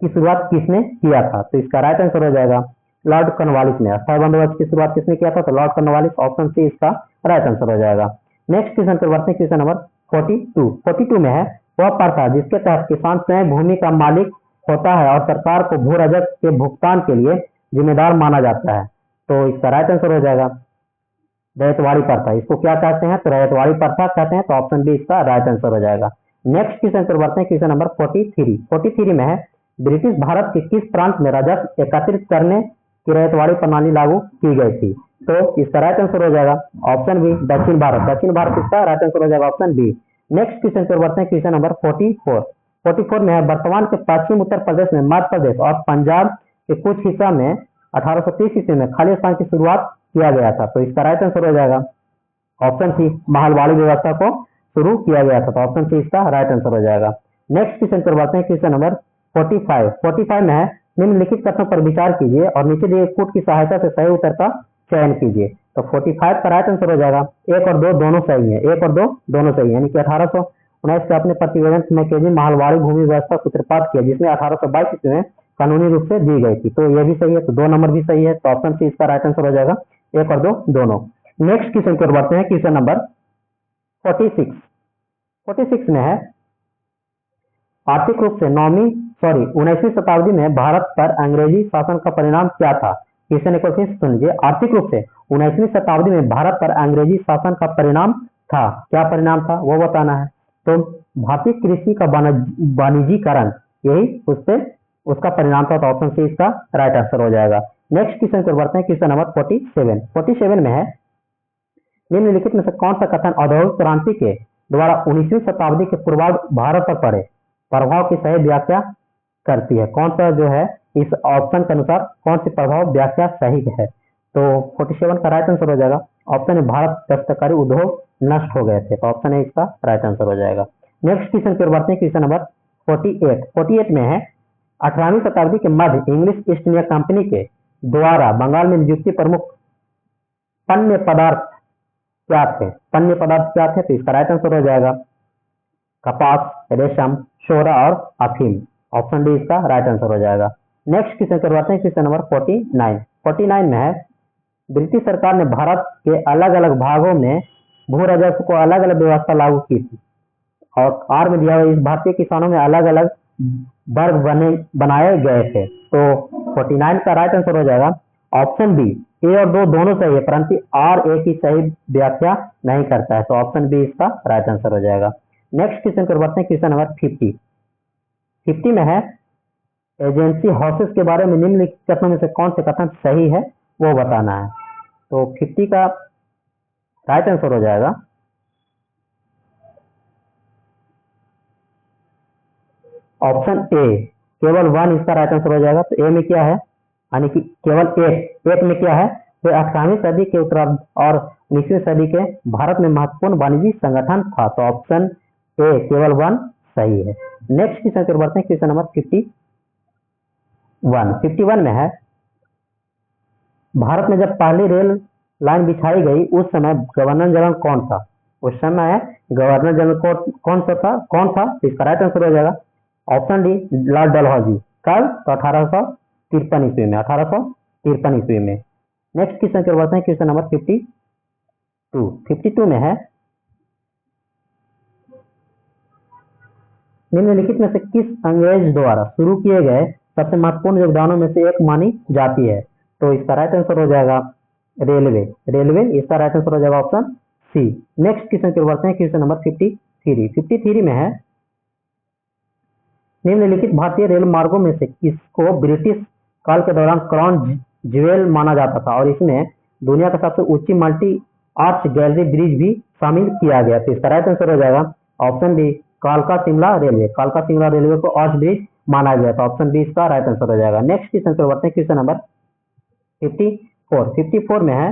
की शुरुआत किसने किया था? तो इसका राइट आंसर हो जाएगा लॉर्ड कॉर्नवालिस ने। अस्थायी बंदोबस्त की शुरुआत किसने किया था? तो लॉर्ड कॉर्नवालिस, ऑप्शन सी इसका राइट आंसर हो जाएगा। नेक्स्ट क्वेश्चन पर बढ़ते हैं, क्वेश्चन नंबर 42 में है वह प्रथा जिसके तहत किसान स्वयं भूमि का मालिक होता है और सरकार को भू राजस्व के भुगतान के लिए जिम्मेदार माना जाता है। तो इसका राइट आंसर हो जाएगा रैयतवाड़ी प्रथा। इसको क्या कहते हैं? तो रैयतवाड़ी प्रथा कहते हैं, तो ऑप्शन बी इसका राइट आंसर हो जाएगा। नेक्स्ट क्वेश्चन पर बढ़ते हैं, क्वेश्चन नंबर 43 में है ब्रिटिश भारत के किस प्रांत में राजस्व एकत्रित करने की रैयतवाड़ी प्रणाली लागू की गई थी? तो इसका राइट आंसर हो जाएगा ऑप्शन बी दक्षिण भारत इसका राइट आंसर हो जाएगा, ऑप्शन बी। नेक्स्ट क्वेश्चन पर बढ़ते हैं, क्वेश्चन नंबर 44 में है वर्तमान के पश्चिम उत्तर प्रदेश में मध्य प्रदेश और पंजाब के कुछ हिस्सा में 1830 ईस्वी में खालिस्तान की शुरुआत किया गया था। तो इसका राइट आंसर हो जाएगा ऑप्शन सी, महलवाड़ी व्यवस्था को शुरू किया गया था, तो ऑप्शन सी इसका राइट आंसर हो जाएगा। नेक्स्ट क्वेश्चन पर बढ़ते हैं, क्वेश्चन नंबर 45 में है, निम्नलिखित कथनों पर विचार कीजिए और नीचे दिए कोड की सहायता से सही उत्तर का चयन कीजिए। तो 45 का राइट आंसर हो जाएगा 1 और 2 दोनों सही है, 1 और 2 दोनों सही है, यानी कि 1819 के अपने प्रतिवेदन में मैकेजी महलवाड़ी भूमि व्यवस्था सूत्रपात किया, जिसमें 1822 ईस्वी में कानूनी रूप से दी गई थी, तो ये भी सही है, तो 2 नंबर भी सही है, तो ऑप्शन सी इसका राइट आंसर हो जाएगा 1 और 2 दोनों। नेक्स्ट क्वेश्चन पर बढ़ते हैं, क्वेश्चन नंबर 46 में है, आर्थिक रूप से 19वीं शताब्दी में भारत पर अंग्रेजी शासन का परिणाम क्या था। क्वेश्चन एक बार फिर सुनिए, आर्थिक रूप से 19वीं शताब्दी में भारत पर अंग्रेजी शासन का परिणाम था, क्या परिणाम था वो बताना है। तो भारतीय कृषि का वाणिज्यीकरण, यही उसका परिणाम था, तो ऑप्शन सी इसका राइट आंसर हो जाएगा। नेक्स्ट क्वेश्चन पर बढ़ते हैं, क्वेश्चन नंबर 47 में है, निम्नलिखित में से कौन सा कथन औद्योगिक क्रांति के द्वारा 19वीं शताब्दी के पूर्वार्ध भारत पर पड़े प्रभाव की सही व्याख्या करती है, कौन सा जो है इस ऑप्शन के अनुसार कौन सी प्रभाव व्याख्या सही है। तो 47 का राइट आंसर हो जाएगा ऑप्शन है, भारत दस्तकारी उद्योग नष्ट हो गए थे, तो ऑप्शन है इसका राइट आंसर हो जाएगा। नेक्स्ट क्वेश्चन पर बढ़ते हैं, क्वेश्चन नंबर 48 में है, 18वीं शताब्दी के मध्य इंग्लिश ईस्ट इंडिया कंपनी के द्वारा बंगाल में नियुक्ति प्रमुख पण्य पदार्थ क्या थे, तो इसका राइट आंसर हो जाएगा कपास, रेशम, शोरा और अफीम, ऑप्शन डी इसका राइट आंसर हो जाएगा। नेक्स्ट क्वेश्चन करवाते हैं, क्वेश्चन नंबर 49 में है, ब्रिटिश सरकार ने भारत के अलग अलग भागों में भू राजस्व को अलग अलग व्यवस्था लागू की थी, और आर में दिया हुआ इस भारतीय किसानों में अलग अलग वर्ग बनाए गए थे, तो 49 का राइट आंसर हो जाएगा ऑप्शन बी, ए और 2 दोनों सही है, परंतु आर ए की सही व्याख्या नहीं करता है, तो ऑप्शन बी इसका राइट आंसर हो जाएगा। नेक्स्ट क्वेश्चन करवाते हैं, क्वेश्चन नंबर 50 में है, एजेंसी हाउसेस के बारे में निम्नलिखित कथनों में से कौन से कथन सही है वो बताना है। तो 50 का राइट आंसर हो जाएगा ऑप्शन ए, केवल 1 इसका राइट आंसर हो जाएगा। तो ए में क्या है, यानी कि केवल एक में क्या है, तो 18वीं सदी के उत्तरार्ध और 19वीं सदी के भारत में महत्वपूर्ण वाणिज्यिक संगठन था, तो ऑप्शन ए केवल 1 सही है। नेक्स्ट क्वेश्चन पर बढ़ते हैं, क्वेश्चन नंबर 51 में है, भारत में जब पहली रेल लाइन बिछाई गई उस समय गवर्नर जनरल कौन था, उस समय गवर्नर जनरल कौन था, तो इसका राइट आंसर हो जाएगा ऑप्शन डी, लॉर्ड डलहौजी, कल, तो 1853 ईस्वी में। नेक्स्ट क्वेश्चन पर बढ़ते हैं, क्वेश्चन नंबर 52 में है, निम्नलिखित में से किस अंग्रेज द्वारा शुरू किए गए सबसे महत्वपूर्ण योगदानों में से एक मानी जाती है, तो इसका राइट आंसर हो जाएगा रेलवे, इसका राइट आंसर हो जाएगा ऑप्शन सी। नेक्स्ट क्वेश्चन पर बढ़ते हैं, क्वेश्चन नंबर 53 में है, निम्नलिखित भारतीय रेल मार्गों में से किसको ब्रिटिश काल के दौरान क्राउन ज्वेल माना जाता था, और इसमें दुनिया का सबसे ऊंची मल्टी आर्च गैलरी ब्रिज भी शामिल किया गया, तो इसका राइट आंसर हो जाएगा ऑप्शन डी, कालका शिमला रेलवे को आर्च ब्रिज माना गया, तो ऑप्शन बी इसका राइट आंसर हो जाएगा। नेक्स्ट क्वेश्चन पर बढ़ते हैं, क्वेश्चन नंबर 54 में है,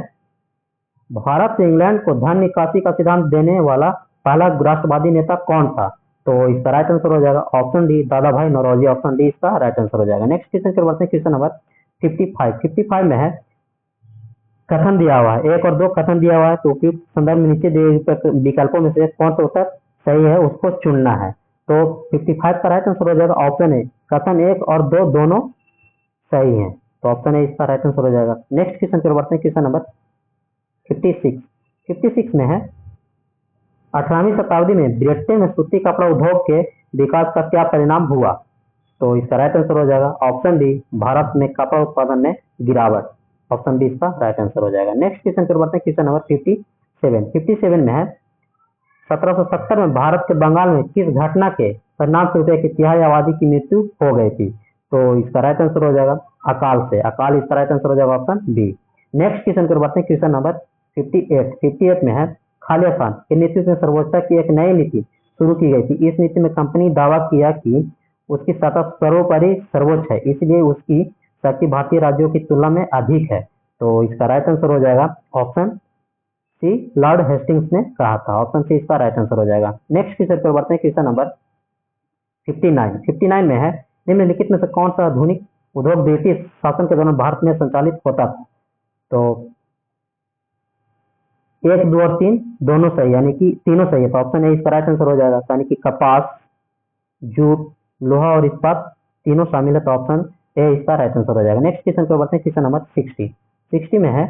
भारत से इंग्लैंड को धन निकासी का सिद्धांत देने वाला पहला राष्ट्रवादी नेता कौन था, तो इसका राइट आंसर हो जाएगा ऑप्शन डी, दादा भाई नौरोजी, ऑप्शन डी इसका राइट आंसर हो जाएगा। नेक्स्ट क्वेश्चन पर बढ़ते हैं, क्वेश्चन नंबर 55 में है, कथन दिया हुआ है, 1 और 2 कथन दिया हुआ है, तो उपयुक्त संदर्भ में नीचे दिए विकल्पों में से कौन सा उत्तर सही है उसको चुनना है। तो 55 का राइट आंसर हो जाएगा ऑप्शन ए, कथन 1 और 2 दोनों सही हैं, तो ऑप्शन ए इसका राइट आंसर हो जाएगा। नेक्स्ट क्वेश्चन पर बढ़ते हैं, क्वेश्चन नंबर 56 में है, 18वीं शताब्दी में ब्रिटेन में सूती कपड़ा उद्योग के विकास का क्या परिणाम हुआ, तो इसका राइट आंसर हो जाएगा ऑप्शन डी, भारत में कपड़ा उत्पादन में गिरावट, ऑप्शन डी इसका राइट आंसर हो जाएगा। नेक्स्ट क्वेश्चन पर बढ़ते हैं, क्वेश्चन नंबर 57 में है, 1770 में भारत के बंगाल में किस घटना के परिणाम स्वरूप एक तिहाई आबादी की मृत्यु हो गई थी, तो इसका राइट आंसर हो जाएगा अकाल, इसका राइट आंसर हो जाएगा ऑप्शन बी। नेक्स्ट क्वेश्चन पर बढ़ते हैं, क्वेश्चन नंबर 58 में है, खालिस्तान के नेतृत्व में सर्वोच्च की एक नई नीति शुरू की गई थी, इस नीति में कंपनी दावा किया कि उसकी सतह सर्वोपरि सर्वोच्च है, इसलिए उसकी शक्ति भारतीय राज्यों की तुलना में अधिक है, तो इसका राइट आंसर हो जाएगा ऑप्शन सी लॉर्ड हेस्टिंग्स ने कहा था। ऑप्शन सी इसका राइट आंसर हो जाएगा। नेक्स्ट क्वेश्चन पर बढ़ते हैं, क्वेश्चन नंबर 59 में है, निम्नलिखित में से कौन सा आधुनिक उद्योग ब्रिटिश शासन के दौरान भारत में संचालित होता था? तो 1, 2 और 3 दोनों सही, यानी कि तीनों सही है, तो ऑप्शन ए इसका राइट आंसर हो जाएगा। यानी कि कपास, जूट, लोहा और इस्पात तीनों शामिल है, तो ऑप्शन ए इसका राइट आंसर हो जाएगा। नेक्स्ट क्वेश्चन पर बढ़ते हैं, क्वेश्चन नंबर 60 में है,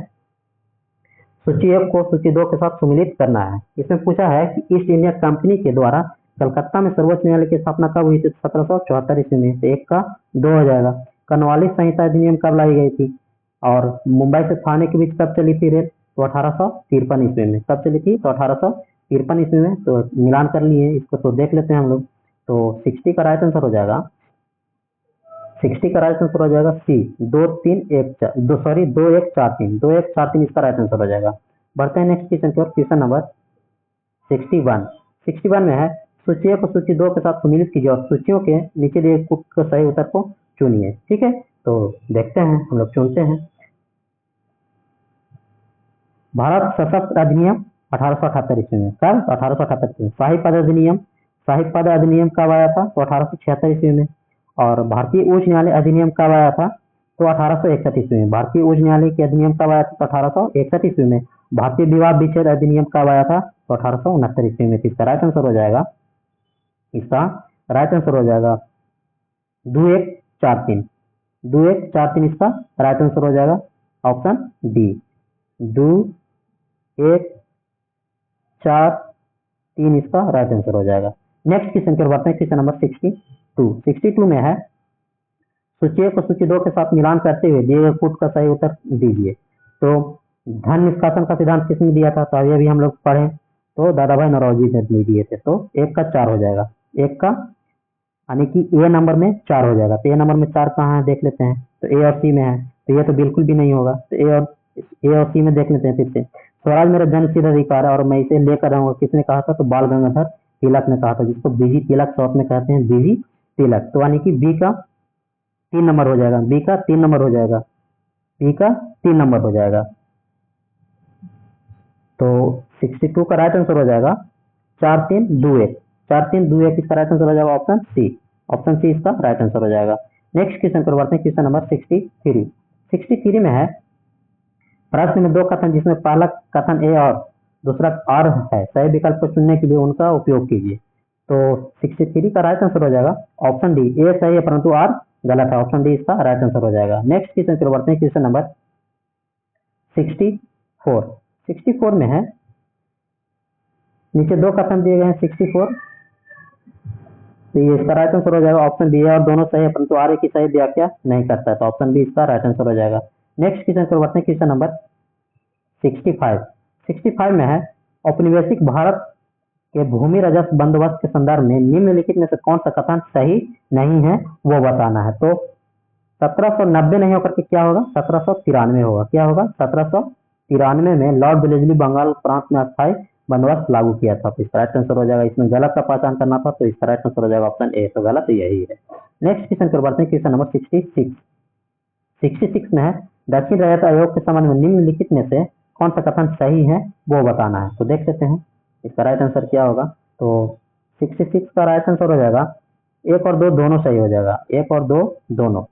सूची 1 को सूची 2 के साथ सम्मिलित करना है। इसमें पूछा है कि ईस्ट इंडिया कंपनी के द्वारा कलकत्ता में सर्वोच्च न्यायालय की स्थापना कब हुई थी? 1774 ईस्वी में। तो 1 का 2 हो जाएगा। कर्नवालिस संहिता अधिनियम कब लाई गई थी? और मुंबई से थाने के बीच कब चली थी रेल? तो 1853 ईस्वी में। कब चली थी? तो 1853 ईस्वी में। तो मिलान कर लिए इसको, तो देख लेते हैं हम लोग। तो 60 का राइट आंसर हो जाएगा, 60 का राइट आंसर हो जाएगा सी, 2 1 4 3 इसका राइट आंसर हो जाएगा। बढ़ते हैं नेक्स्ट क्वेश्चन की ओर, क्वेश्चन नंबर 61 में है, सूची को सूची 2 के साथ सम्मिलित कीजिए और सूचियों के नीचे दिए के सही उत्तर को चुनिए। ठीक है, तो देखते हैं, हम लोग चुनते हैं। भारत सशस्त्र अधिनियम 1878 ईस्वी में। कब? 1878 में। शाही पद अधिनियम कब आया था? तो 1876 ईस्वी में। और भारतीय उच्च न्यायालय अधिनियम कब आया था? तो 1861 ईस्वी में। भारतीय उच्च न्यायालय के अधिनियम कब आया था? तो 1861 ईस्वी में। भारतीय विवाह विच्छेद अधिनियम कब आया था? तो 1869 ईस्वी में। इसका राइट आंसर हो जाएगा, इसका राइट आंसर हो जाएगा 2 1 4 3, 2 1 4 3 इसका राइट आंसर हो जाएगा। ऑप्शन डी, 2 1 4 3 इसका राइट आंसर हो जाएगा। नेक्स्ट क्वेश्चन पर बढ़ते हैं, क्वेश्चन नंबर 62 में है, सूची को सूची 2 के साथ मिलान करते हुए दिए गए कूट का सही उत्तर दीजिए। तो धन निष्कासन का सिद्धांत किसने दिया था? तो अभी हम लोग पढ़े, तो दादा भाई नौरोजी ने दिए थे। तो 1 का 4 हो जाएगा, 1 का, यानी कि ए नंबर में 4 हो जाएगा। तो ए नंबर में 4 कहाँ है देख लेते हैं। तो ए और सी में है, तो ये तो बिल्कुल भी नहीं होगा। तो ए और सी में देख लेते हैं फिर से। स्वराज मेरा जन्मसिद्ध अधिकार है और मैं इसे लेकर रहूंगा, किसने कहा था? तो बाल गंगाधर तिलक ने कहा था, जिसको बीजी तिलक शॉर्ट में कहते हैं, बीजी तिलक। तो यानी कि बी का 3 नंबर हो जाएगा, बी का 3 नंबर हो जाएगा, बी का 3 नंबर हो जाएगा। तो 62 का राइट आंसर हो जाएगा 4 3 2 1, 4 3 2 1 इसका राइट आंसर हो जाएगा ऑप्शन सी, ऑप्शन सी इसका राइट आंसर हो जाएगा। नेक्स्ट क्वेश्चन पर बढ़ते हैं, क्वेश्चन नंबर 63 में है, प्रश्न में 2 कथन जिसमें पहला कथन ए और दूसरा आर है, सही विकल्प को चुनने के लिए उनका उपयोग कीजिए। तो 63 का राइट आंसर हो जाएगा ऑप्शन डी, ए सही है परंतु आर गलत है, ऑप्शन डी इसका राइट आंसर हो जाएगा। नेक्स्ट क्वेश्चन पर बढ़ते हैं, क्वेश्चन नंबर 64 में है, नीचे 2 कथन दिए गए हैं 64, तो ये इसका राइट आंसर हो जाएगा ऑप्शन बी है, और दोनों सही है परंतु आर की सही व्याख्या नहीं करता है, तो ऑप्शन बी इसका राइट आंसर हो जाएगा। नेक्स्ट क्वेश्चन पर बढ़ते हैं, क्वेश्चन नंबर 65 में है, औपनिवेशिक भारत के भूमि राजस्व बंदोबस्त के संदर्भ में निम्नलिखित में से कौन सा कथन सही नहीं है वो बताना है। तो 1790 नहीं होकर के क्या होगा? 1793 होगा। क्या होगा? 1793 में लॉर्ड वेलेस्ली बंगाल प्रांत में अस्थायी बंदोबस्त लागू किया था, तो इसका राइट आंसर हो जाएगा। इसमें गलत का पहचान करना था, तो इसका राइट आंसर हो जाएगा ऑप्शन ए, तो गलत यही है। नेक्स्ट क्वेश्चन पर बढ़ते हैं, क्वेश्चन नंबर 66 में है, दक्षिण रैयत आयोग के संबंध में निम्नलिखित में से कौन सा कथन सही है वो बताना है। तो देख लेते हैं इसका राइट आंसर क्या होगा। तो 66 का राइट आंसर हो जाएगा 1 और 2 दोनों सही हो जाएगा, 1 और 2 दोनों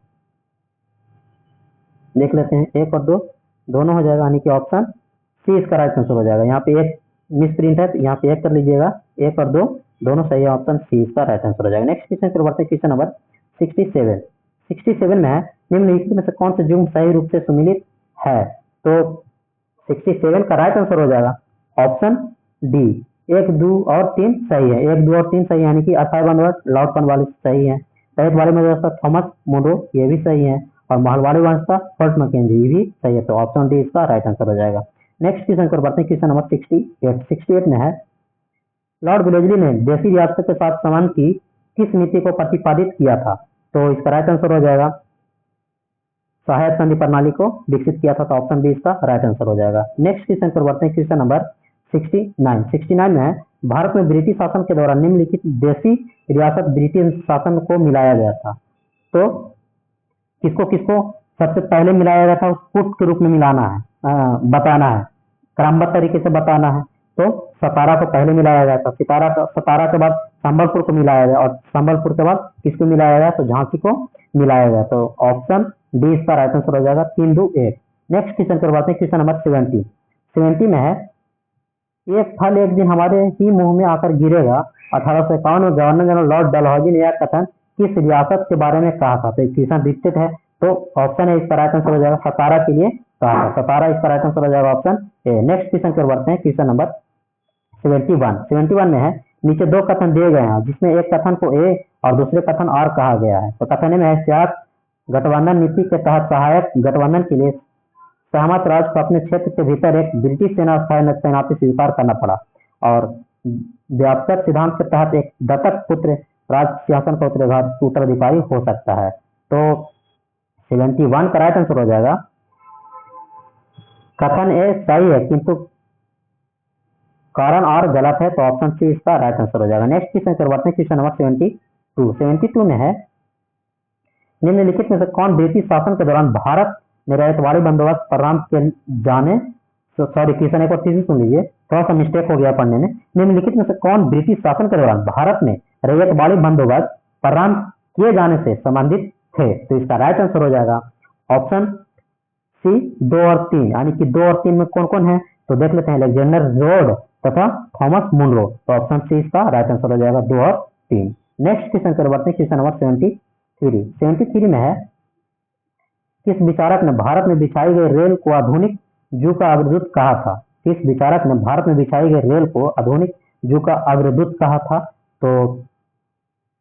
देख लेते हैं, 1 और 2 दोनों हो जाएगा, यानी कि ऑप्शन सी इसका राइट आंसर हो जाएगा। यहाँ पे एक मिस प्रिंट है, तो यहाँ पे 1 कर लीजिएगा, 1 और 2 दोनों सही है, ऑप्शन सी इसका राइट आंसर हो जाएगा। नेक्स्ट क्वेश्चन पर बढ़ते हैं, क्वेश्चन नंबर 67 में है, निम्नलिखित में से कौन सा जुग्म सही रूप से सम्मिलित है। तो 67 का राइट आंसर हो जाएगा ऑप्शन डी, 1 2 और 3 सही है, 1 2 और 3 सही है, यानी कि अस्थायी बंदोबस्त लॉर्ड कॉर्नवालिस सही है, रैयत वाली व्यवस्था थॉमस मुनरो ये भी सही है, और महलवाड़ी व्यवस्था फर्स्ट मैकेंजी ये भी सही है, तो ऑप्शन डी इसका राइट आंसर हो जाएगा। नेक्स्ट क्वेश्चन पर बढ़ते हैं, क्वेश्चन नंबर 68 में है, लॉर्ड वेलेस्ली ने देशी रियासतों के साथ संबंध की किस नीति को प्रतिपादित किया था। तो इसका राइट आंसर हो जाएगा सहायक संधि प्रणाली को विकसित किया था, तो ऑप्शन बी इसका राइट आंसर हो जाएगा। नेक्स्ट क्वेश्चन पर बढ़ते हैं, क्वेश्चन नंबर 69 में है, भारत में ब्रिटिश शासन के दौरान निम्नलिखित देशी रियासत ब्रिटिश शासन को मिलाया गया था। तो किसको किसको सबसे पहले मिलाया गया था, उस कूट के रूप में मिलाना है, बताना है, क्रमबद्ध तरीके से बताना है तो सतारा को पहले मिलाया जाए, तो सतारा के बाद संबलपुर को मिलाया जाए, और संबलपुर के बाद किसको मिलाया जाए, तो झांसी को मिलाया जाए। तो ऑप्शन डी इसका राइट आंसर हो जाएगा, 3 2 1। नेक्स्ट क्वेश्चन करवाते हैं, क्वेश्चन नंबर 70 में है, एक फल एक दिन हमारे ही मुंह में आकर गिरेगा। 1851 में गवर्नर जनरल लॉर्ड डलहौजी ने यह कथन किस रियासत के बारे में कहा था। तो क्वेश्चन रिपीटेड है, तो ऑप्शन है इसका राइट आंसर हो जाएगा, सतारा के लिए कहा था। सतारा इसका राइट आंसर हो जाएगा, ऑप्शन ए। नेक्स्ट क्वेश्चन करवाते हैं, क्वेश्चन नंबर 71 में है, नीचे दो कथन दिए गए हैं जिसमें एक कथन को ए और दूसरे कथन आर कहा गया है। तो कथन में है, सियासत गठबंधन नीति के तहत सहायक गठबंधन के लिए सहमत राज्य को अपने क्षेत्र के भीतर एक ब्रिटिश सेना स्थायी तैनाती स्वीकार करना पड़ा, और व्यापक सिद्धांत के तहत एक दत्तक पुत्र राज्य शासन का उत्तराधिकारी हो सकता है। तो 71 का राइट आंसर हो जाएगा, कथन ए सही है किंतु कारण और गलत है, तो ऑप्शन सी इसका राइट आंसर हो जाएगा। नेक्स्ट क्वेश्चन करवाते हैं, क्वेश्चन नंबर 72 में है, निम्नलिखित में से कौन ब्रिटिश शासन के दौरान भारत में रैयतवाड़ी बंदोबस्त प्रारंभ किए जाने, सॉरी क्वेश्चन एक बार फिर से सुन लीजिए, थोड़ा सा मिस्टेक हो गया पढ़ने में। निम्नलिखित में से कौन ब्रिटिश शासन के दौरान भारत में रैयतवाड़ी बंदोबस्त प्रारंभ किए जाने से संबंधित थे। तो इसका राइट आंसर हो जाएगा ऑप्शन सी 2 और 3, यानी कि 2 और 3 में कौन कौन है, तो देख लेते हैं, अलेक्जेंडर रोड तथा थॉमस मुनरो। तो ऑप्शन सी इसका राइट आंसर हो जाएगा, 2 और 3। नेक्स्ट क्वेश्चन करवाते हैं, क्वेश्चन नंबर 73 में है, किस विचारक ने भारत में बिछाई गई रेल को आधुनिक युग का अग्रदूत कहा था। किस विचारक ने भारत में बिछाई गई रेल को आधुनिक युग का अग्रदूत कहा था, तो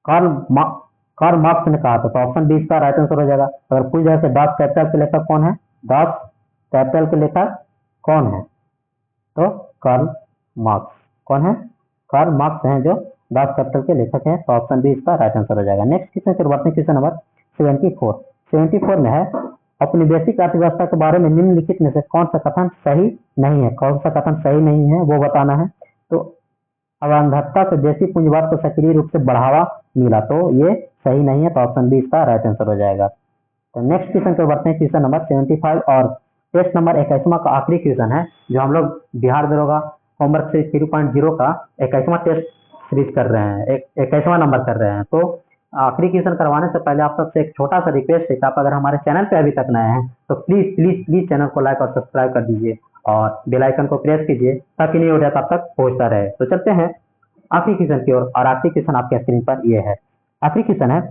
कार्ल मार्क्स ने कहा था। तो ऑप्शन बी इसका राइट आंसर हो जाएगा। अगर पूछ जाए तो दास कैपिटल के लेखक कौन है, दास कैपिटल के लेखक कौन है, तो कार्ल मार्क्स। कौन है, कार्ल मार्क्स हैं जो दास कैपिटल के लेखक हैं। तो ऑप्शन बी इसका राइट आंसर हो जाएगा। नेक्स्ट क्वेश्चन करवाते हैं, क्वेश्चन नंबर 74 में है, औपनिवेशिक अर्थव्यवस्था के बारे में निम्नलिखित में से कौन सा कथन सही नहीं है। कौन सा कथन सही नहीं है वो बताना है। तो अवंधत्ता से देशी पूंजीवाद को सक्रिय रूप से बढ़ावा मिला, तो ये सही नहीं है, तो ऑप्शन बी इसका राइट आंसर हो जाएगा। तो नेक्स्ट क्वेश्चन करवाते हैं, क्वेश्चन नंबर 75 और टेस्ट नंबर 21वां का आखिरी क्वेश्चन है, जो हम लोग बिहार दरोगा होमवर्क से 3.0 का 21वां टेस्ट सीरीज कर रहे हैं, 21वां नंबर कर रहे हैं। तो आखिरी क्वेश्चन करवाने से पहले आप सबसे एक छोटा सा रिक्वेस्ट है कि आप अगर हमारे चैनल पे अभी तक नए हैं तो प्लीज प्लीज प्लीज चैनल को लाइक और सब्सक्राइब कर दीजिए और बेल आइकन को प्रेस कीजिए ताकि नहीं हो जाए तब तक पहुंचता रहे। तो चलते हैं आखिरी क्वेश्चन की ओर, और आखिरी क्वेश्चन आपके स्क्रीन पर ये है। आखिरी क्वेश्चन है,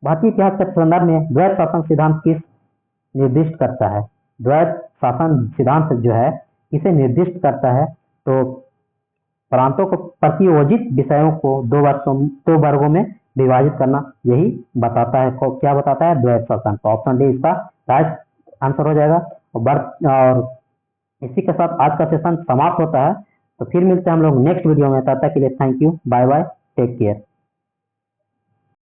भारतीय इतिहास के संदर्भ में द्वैत शासन सिद्धांत किस निर्दिष्ट करता है। द्वैत शासन सिद्धांत जो है इसे निर्दिष्ट करता है, तो प्रांतों को प्रतियोजित विषयों को दो वर्गों में विभाजित करना यही बताता है। क्या बताता है, द्वैत शासन। तो ऑप्शन डी इसका राइट आंसर हो जाएगा। और इसी के साथ आज का सेशन समाप्त होता है। तो फिर मिलते हैं हम लोग नेक्स्ट वीडियो में, तब तक के लिए thank you, bye bye, take care.